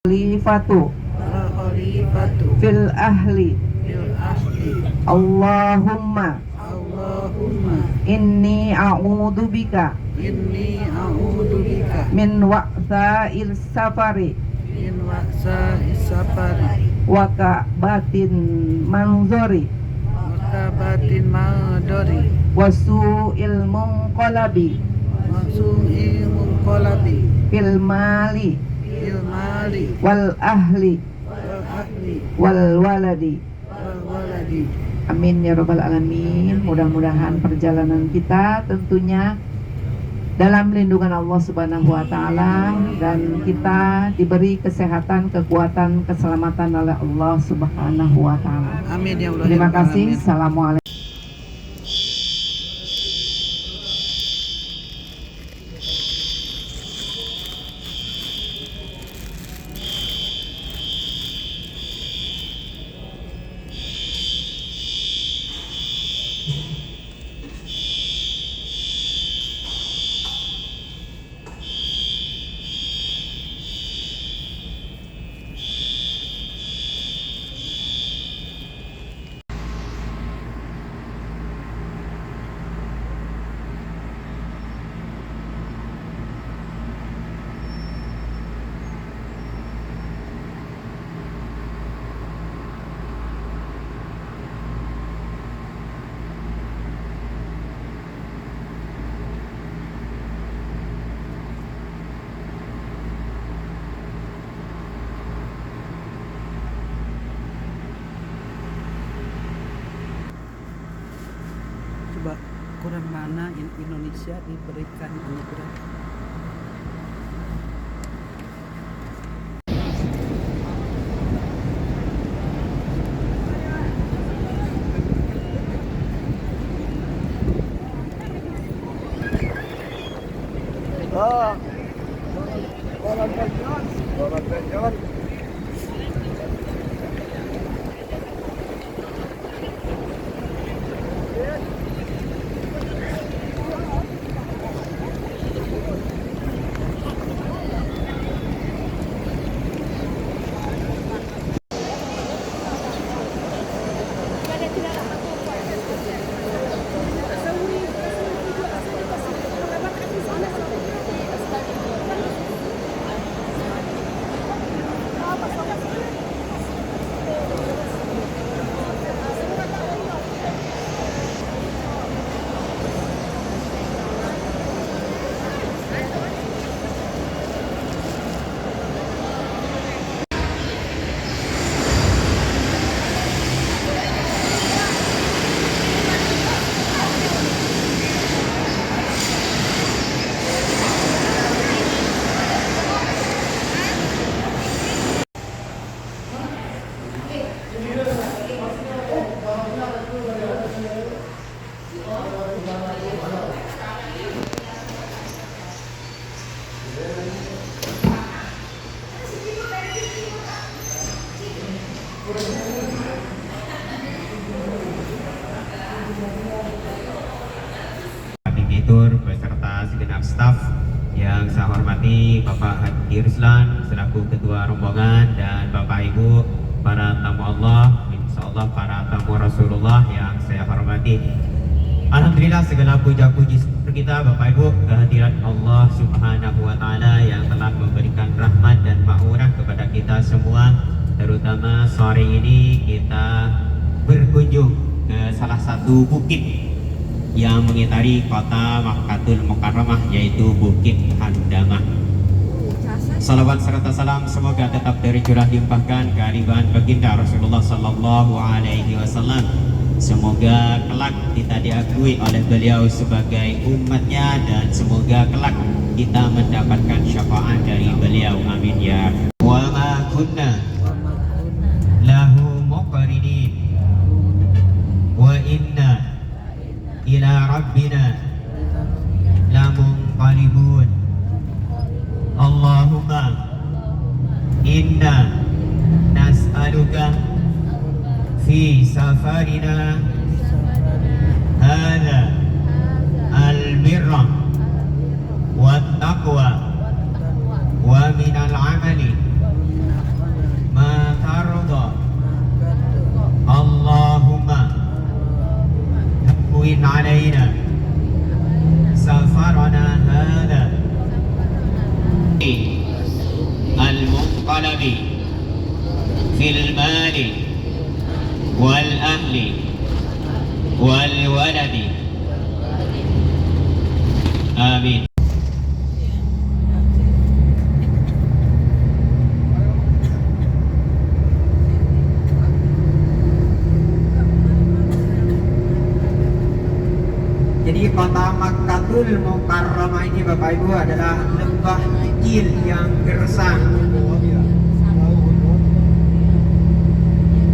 Khalifatu fil ahli Allahumma inni a'udzubika min wa'sa'il safari wa ka'batin manzori wa su'il munqalabi fil mali wal ahli wal waladi. Amin ya robbal alamin. Mudah-mudahan perjalanan kita tentunya dalam lindungan Allah Subhanahu wa taala, dan kita diberi kesehatan, kekuatan, keselamatan oleh Allah Subhanahu wa taala. Amin ya Allah. Terima kasih. Assalamualaikum. Coba kurang mana Indonesia diberikan anugerah. Jalan. Tur beserta segenap staf yang saya hormati, Bapak Haji Ruslan selaku ketua rombongan, dan Bapak Ibu para tamu Allah, insyaallah para tamu Rasulullah yang saya hormati. Alhamdulillah segala puja-puji kita Bapak Ibu kehadirat Allah Subhanahu wa taala yang telah memberikan rahmat dan ma'unah kepada kita semua. Terutama sore ini kita berkunjung ke salah satu bukit yang mengitari kota Makkatul Mukarramah, yaitu Bukit Handamah. Salawat serta salam semoga tetap tercurah limpahkan kehadiran baginda Rasulullah Sallallahu Alaihi Wasallam. Semoga kelak kita diakui oleh beliau sebagai umatnya, dan semoga kelak kita mendapatkan syafaat dari beliau. Amin ya. Wa ma kunna lahu muqrinin wa inna ila rabbina lamunqalibun. Allahumma inna nas'aluka fi safarina hadha albirra wat taqwa wa minal amali والطلب في المال والأهل والولد آمين. Jadi kota Makkatul Mukarramah ini Bapak Ibu adalah lembah kecil yang gersang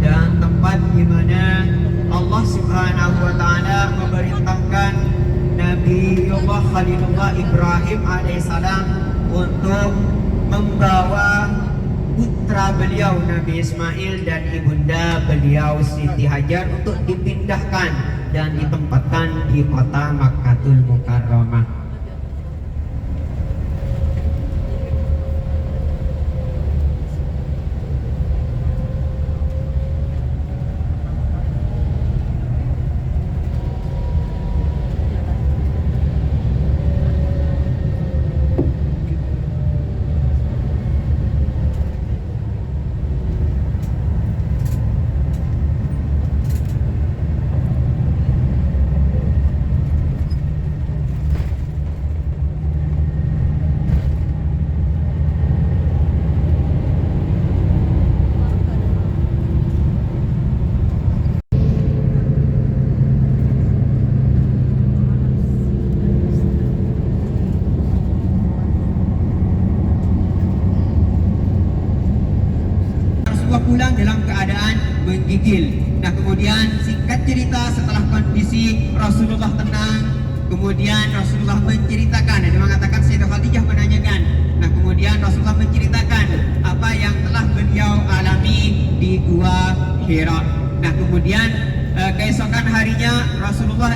dan tempat di mana Allah Subhanahu wa taala memerintahkan Nabiullah Khalilullah Ibrahim alaihissalam untuk membawa putra beliau Nabi Ismail dan ibunda beliau Siti Hajar untuk dipindahkan dan ditempatkan di kota Makkatul Mukarramah. Pulang dalam keadaan menggigil. Nah, kemudian singkat cerita setelah kondisi Rasulullah tenang, kemudian Rasulullah menceritakan, dan mengatakan Sayyidah Khadijah menanyakan. Nah, kemudian Rasulullah menceritakan apa yang telah beliau alami di Gua Hira. Nah, kemudian keesokan harinya Rasulullah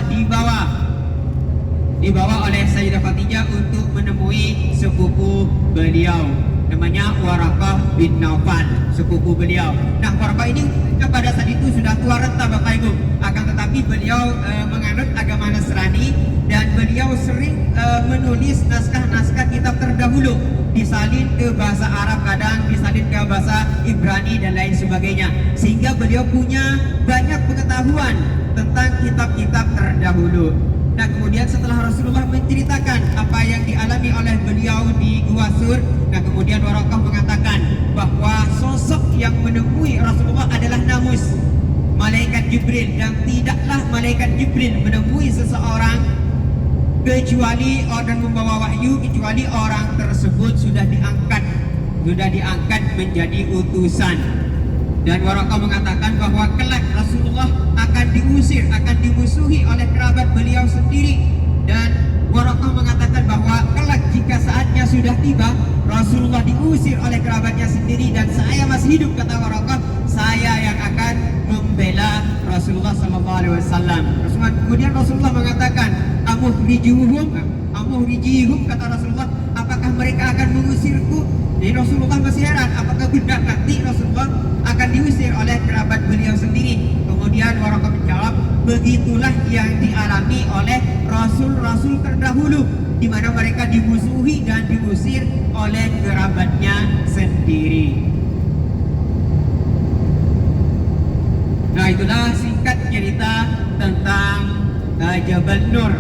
dibawa oleh Sayyidah Khadijah untuk menemui sepupu beliau, namanya Waraqah bin Naufal, sepupu beliau. Nah, Waraqah ini pada saat itu sudah tua renta Bapak Ibu, akan tetapi beliau menganut agama Nasrani dan beliau sering menulis naskah-naskah kitab terdahulu, disalin ke bahasa Arab, kadang disalin ke bahasa Ibrani dan lain sebagainya, sehingga beliau punya banyak pengetahuan tentang kitab-kitab terdahulu. Nah, kemudian setelah Rasulullah menceritakan apa yang dialami oleh beliau di Gua Sur, nah kemudian Waraqah mengatakan bahwa sosok yang menemui Rasulullah adalah Namus, malaikat Jibril, dan tidaklah malaikat Jibril menemui seseorang kecuali orang membawa wahyu, kecuali orang tersebut sudah diangkat menjadi utusan. Dan Waraqah mengatakan bahwa kelak Rasulullah akan diusir, akan dimusuhi oleh kerabat beliau sendiri. Dan Waraqah mengatakan bahwa kelak jika saatnya sudah tiba, Rasulullah diusir oleh kerabatnya sendiri dan saya masih hidup, kata Waraqah, saya yang akan membela Rasulullah SAW. Kemudian Rasulullah mengatakan, amuhrijihum, kata Rasulullah, apakah mereka akan mengusirku? Jadi Rasulullah masih heran, apakah benar nanti Rasulullah akan diusir oleh kerabat beliau sendiri? Kemudian Waraqah menjawab, begitulah yang dialami oleh rasul-rasul terdahulu, di mana mereka dimusuhi dan diusir oleh kerabatnya sendiri. Nah, itulah singkat cerita tentang Jabal Nur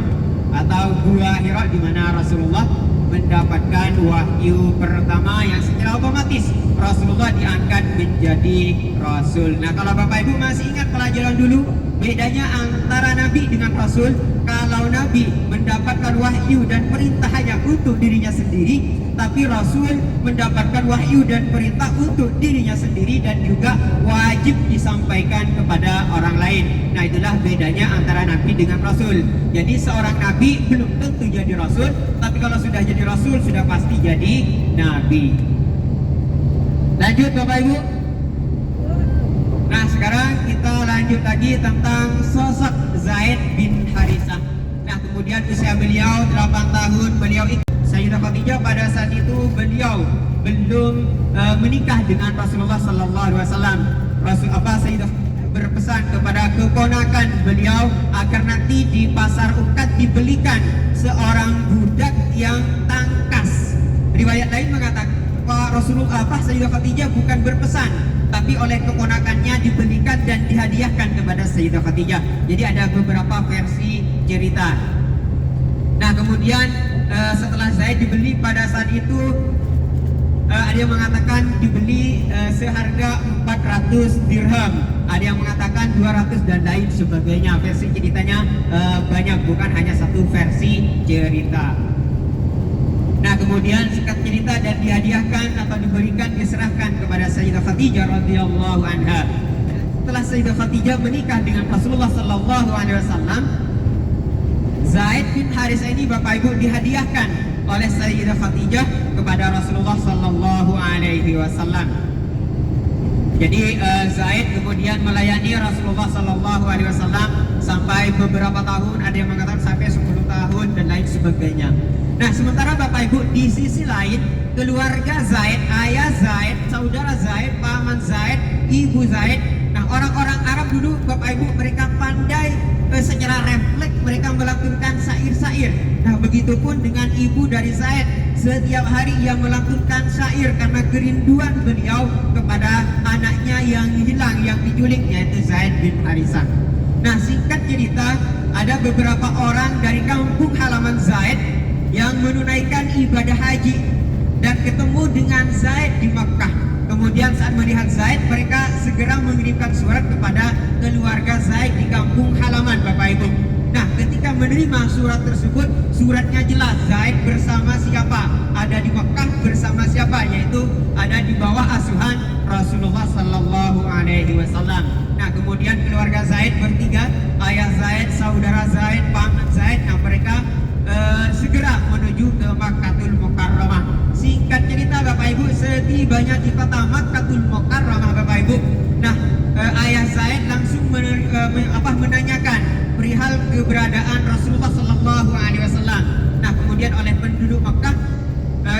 atau Gua Hira, di mana Rasulullah mendapatkan wahyu pertama yang secara otomatis Rasulullah diangkat menjadi Rasul. Nah, kalau Bapak Ibu masih ingat pelajaran dulu, bedanya antara Nabi dengan Rasul, kalau Nabi mendapatkan wahyu dan perintah hanya untuk dirinya sendiri, tapi Rasul mendapatkan wahyu dan perintah untuk dirinya sendiri dan juga wajib disampaikan kepada orang lain. Nah, itulah bedanya antara Nabi dengan Rasul. Jadi seorang Nabi belum tentu jadi Rasul, tapi kalau sudah jadi Rasul sudah pasti jadi Nabi. Lanjut Bapak Ibu. Nah, sekarang kita lanjut lagi tentang sosok Zaid bin Harisah. Nah, kemudian usia beliau 8 tahun, beliau ikut Sayyidah Khadijah. Pada saat itu beliau belum menikah dengan Rasulullah SAW. Sayyidah berpesan kepada keponakan beliau agar nanti di pasar Ukad dibelikan seorang budak yang tangkas. Riwayat lain mengatakan Bapak Rasulullah Sayyidah Khadijah bukan berpesan, tapi oleh keponakannya dibelikan dan dihadiahkan kepada Sayyidah Khadijah. Jadi ada beberapa versi cerita. Nah kemudian setelah Zaid dibeli pada saat itu, ada yang mengatakan dibeli seharga 400 dirham, ada yang mengatakan 200 dan lain sebagainya. Versi ceritanya banyak, bukan hanya satu versi cerita. Nah kemudian singkat cerita dan dihadiahkan atau diberikan, diserahkan kepada Sayyidah Khadijah radhiyallahu anha. Setelah Sayyidah Khadijah menikah dengan Rasulullah sallallahu alaihi wasallam, Zaid bin Harisah ini Bapak Ibu dihadiahkan oleh Sayyidah Khadijah kepada Rasulullah sallallahu alaihi wasallam. Jadi Zaid kemudian melayani Rasulullah sallallahu alaihi wasallam sampai beberapa tahun, ada yang mengatakan sampai 10 tahun dan lain sebagainya. Nah, sementara Bapak Ibu di sisi lain, keluarga Zaid, ayah Zaid, saudara Zaid, paman Zaid, ibu Zaid. Nah, orang-orang Arab dulu Bapak Ibu mereka pandai secara refleks mereka melakukan syair-syair. Nah, begitupun dengan ibu dari Zaid, setiap hari ia melakukan syair karena kerinduan beliau kepada anaknya yang hilang, yang diculik, yaitu Zaid bin Harisah. Nah, singkat cerita, ada beberapa orang dari kampung halaman Zaid yang menunaikan ibadah haji dan ketemu dengan Zaid di Makkah. Kemudian saat melihat Zaid, mereka segera mengirimkan surat kepada keluarga Zaid di kampung halaman Bapak Ibu. Nah, ketika menerima surat tersebut, suratnya jelas Zaid bersama siapa, ada di Makkah bersama siapa, yaitu ada di bawah asuhan Rasulullah sallallahu alaihi wasallam. Nah, kemudian keluarga Zaid bertiga, ayah Zaid, saudara Zaid, paman Zaid, nah mereka segera menuju ke Makkahul Mukarramah. Singkat cerita Bapak Ibu, setibanya di kota Makkahul Mukarramah Bapak Ibu, nah ayah Zaid langsung menanyakan perihal keberadaan Rasulullah sallallahu alaihi wasallam. Nah, kemudian oleh penduduk Makkah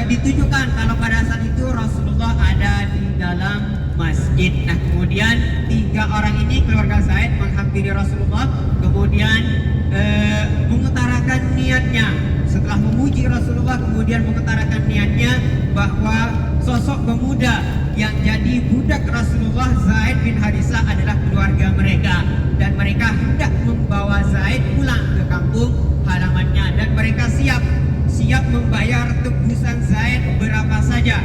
ditunjukkan kalau pada saat itu Rasulullah ada di dalam masjid. Nah, kemudian 3 orang ini keluarga Zaid menghampiri Rasulullah, kemudian mengutarakan niatnya. Setelah memuji Rasulullah, kemudian mengutarakan niatnya bahwa sosok pemuda yang jadi budak Rasulullah, Zaid bin Harisah, adalah keluarga mereka, dan mereka hendak membawa Zaid pulang ke kampung halamannya, dan mereka siap membayar tebusan Zaid berapa saja.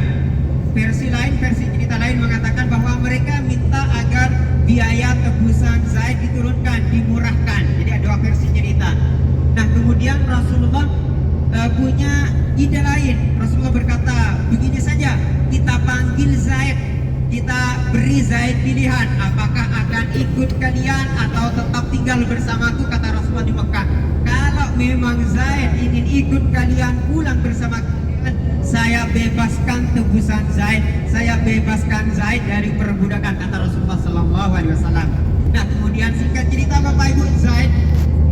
Versi cerita lain mengatakan bahwa mereka minta agar biaya tebusan Zaid diturunkan, dimurahkan. Jadi ada 2 versi cerita. Nah, kemudian Rasulullah punya ide lain. Rasulullah berkata, begini saja, kita panggil Zaid, kita beri Zaid pilihan, apakah akan ikut kalian atau tetap tinggal bersamaku, kata Rasulullah di Mekah. Kalau memang Zaid ingin ikut kalian pulang bersama kalian, saya bebaskan tebusan Zaid, saya bebaskan Zaid dari perbudakan, kata Rasulullah sallallahu alaihi wasallam. Nah, kemudian singkat cerita Bapak Ibu, Zaid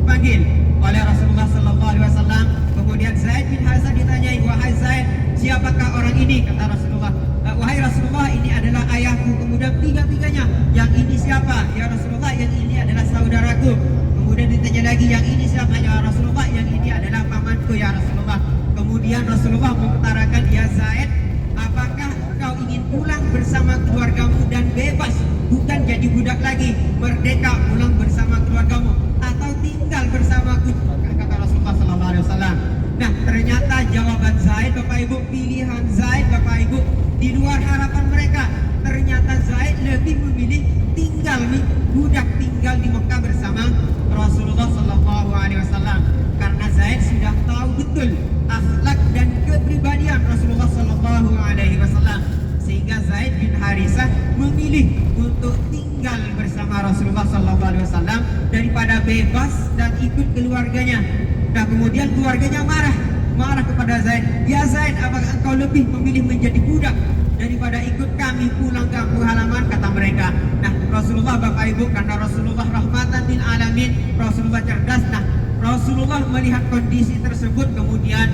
dipanggil oleh Rasulullah sallallahu alaihi wasallam. Kemudian Zaid bin Harisah ditanyai, wahai Zaid, siapakah orang ini? Kata Rasulullah, wahai Rasulullah, ini adalah ayahku. Kemudian 3-tiganya, yang ini siapa? Ya Rasulullah, yang ini adalah saudaraku. Kemudian ditanya lagi, yang ini siapa? Ya Rasulullah, yang ini adalah pamanku ya Rasulullah. Kemudian Rasulullah mengutarakan, ya Zaid, apakah kau ingin pulang bersama keluargamu dan bebas, bukan jadi budak lagi, merdeka pulang bersama keluargamu, atau tinggal bersamaku, kata Rasulullah sallallahu alaihi wasallam. Nah, ternyata jawaban Zaid Bapak Ibu, pilihan Zaid Bapak Ibu di luar harapan mereka. Ternyata Zaid lebih memilih tinggal budak, tinggal di Mekah bersama Rasulullah sallallahu alaihi wasallam, karena Zaid sudah tahu betul akhlak dan kepribadian Rasulullah sallallahu alaihi wasallam, sehingga Zaid bin Harisah memilih untuk tinggal bersama Rasulullah sallallahu alaihi wasallam daripada bebas dan ikut keluarganya. Nah, kemudian keluarganya marah kepada Zaid. Ya Zaid, apakah engkau lebih memilih menjadi budak daripada ikut kami pulang ke kampung halaman, kata mereka. Nah, Rasulullah Bapak Ibu, karena Rasulullah rahmatan lil alamin, Rasulullah cerdas. Nah, Rasulullah melihat kondisi tersebut, kemudian